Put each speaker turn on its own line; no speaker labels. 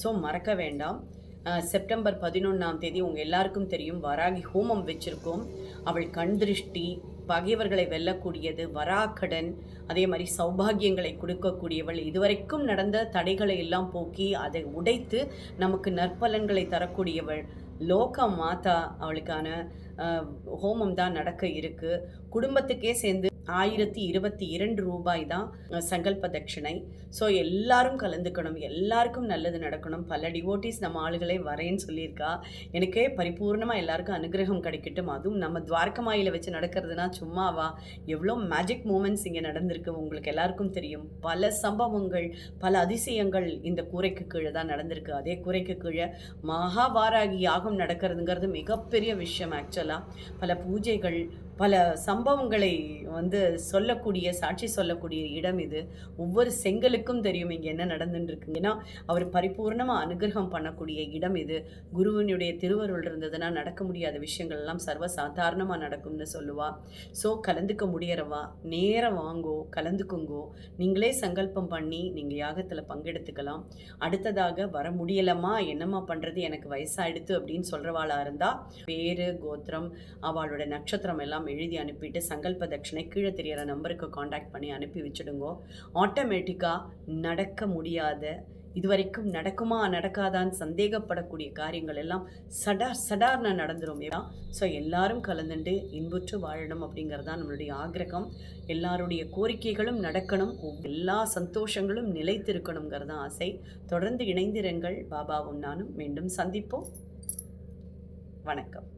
So மறக்க வேண்டாம். September 11ஆம் தேதி உங்கள் எல்லாருக்கும் தெரியும் வராகி ஹோமம் வச்சுருக்கோம். அவள் கண் திருஷ்டி, பகைவர்களை வெல்லக்கூடியது, வராக்கடன், அதே மாதிரி சௌபாகியங்களை கொடுக்கக்கூடியவள், இதுவரைக்கும் நடந்த தடைகளை எல்லாம் போக்கி அதை உடைத்து நமக்கு நற்பலன்களை தரக்கூடியவள் லோக மாதா. அவளுக்கான ஹோமம் தான் நடக்க இருக்கு. குடும்பத்துக்கே சேர்ந்து 1022 ரூபாய் தான் சங்கல்ப தட்சிணை. ஸோ எல்லாரும் கலந்துக்கணும், எல்லாருக்கும் நல்லது நடக்கணும். பல டிவோட்டிஸ் நம்ம ஆளுகளே வரேன்னு சொல்லியிருக்கா. எனக்கே பரிபூர்ணமாக எல்லாருக்கும் அனுகிரகம் கிடைக்கட்டும். அதுவும் நம்ம துவாரகமாயில் வச்சு நடக்கிறதுனா சும்மாவா, எவ்வளோ மேஜிக் மூமெண்ட்ஸ் இங்கே நடந்திருக்கு உங்களுக்கு எல்லாருக்கும் தெரியும். பல சம்பவங்கள், பல அதிசயங்கள் இந்த கூரைக்கு கீழே தான் நடந்திருக்கு. அதே கூரைக்கு கீழே மகாவாராகி யாகம் நடக்கிறதுங்கிறது மிகப்பெரிய விஷயம். ஆக்சுவலாக பல பூஜைகள், பல சம்பவங்களை சொல்லக்கூடிய, சாட்சி சொல்லக்கூடிய இடம் இது. ஒவ்வொரு செங்கலுக்கும் தெரியும் இங்கே என்ன நடந்துட்டுருக்கு. ஏன்னா அவர் பரிபூர்ணமாக அனுகிரகம் பண்ணக்கூடிய இடம் இது. குருவினுடைய திருவருள் இருந்ததுன்னா நடக்க முடியாத விஷயங்கள் எல்லாம் சர்வ சாதாரணமாக நடக்கும்னு சொல்லுவா. ஸோ கலந்துக்க முடியறவா நேரம் வாங்கோ, கலந்துக்குங்கோ. நீங்களே சங்கல்பம் பண்ணி நீங்கள் யாகத்தில் பங்கெடுத்துக்கலாம். அடுத்ததாக வர முடியலம்மா, என்னம்மா பண்ணுறது, எனக்கு வயசாயிடுத்து அப்படின்னு சொல்கிறவாளாக இருந்தால் பேரு, கோத்திரம், அவளோட நட்சத்திரம் எல்லாம் எழுதி அனுப்பிட்டு சங்கல்ப தட்சிணை கீழே தெரியற நம்பருக்கு காண்டாக்ட் பண்ணி அனுப்பி வச்சுடுங்கோ. ஆட்டோமேட்டிக்காக நடக்க முடியாத, இதுவரைக்கும் நடக்குமா நடக்காதான்னு சந்தேகப்படக்கூடிய காரியங்கள் எல்லாம் சடார்னு நடந்துரும். ஸோ எல்லாரும் கலந்துட்டு இன்புற்று வாழணும் அப்படிங்கிறதான் நம்மளுடைய ஆக்கிரகம். எல்லாருடைய கோரிக்கைகளும் நடக்கணும், எல்லா சந்தோஷங்களும் நிலைத்திருக்கணுங்கிறதான் ஆசை. தொடர்ந்து இணைந்திருங்கள். பாபாவும் நானும் மீண்டும் சந்திப்போம். வணக்கம்.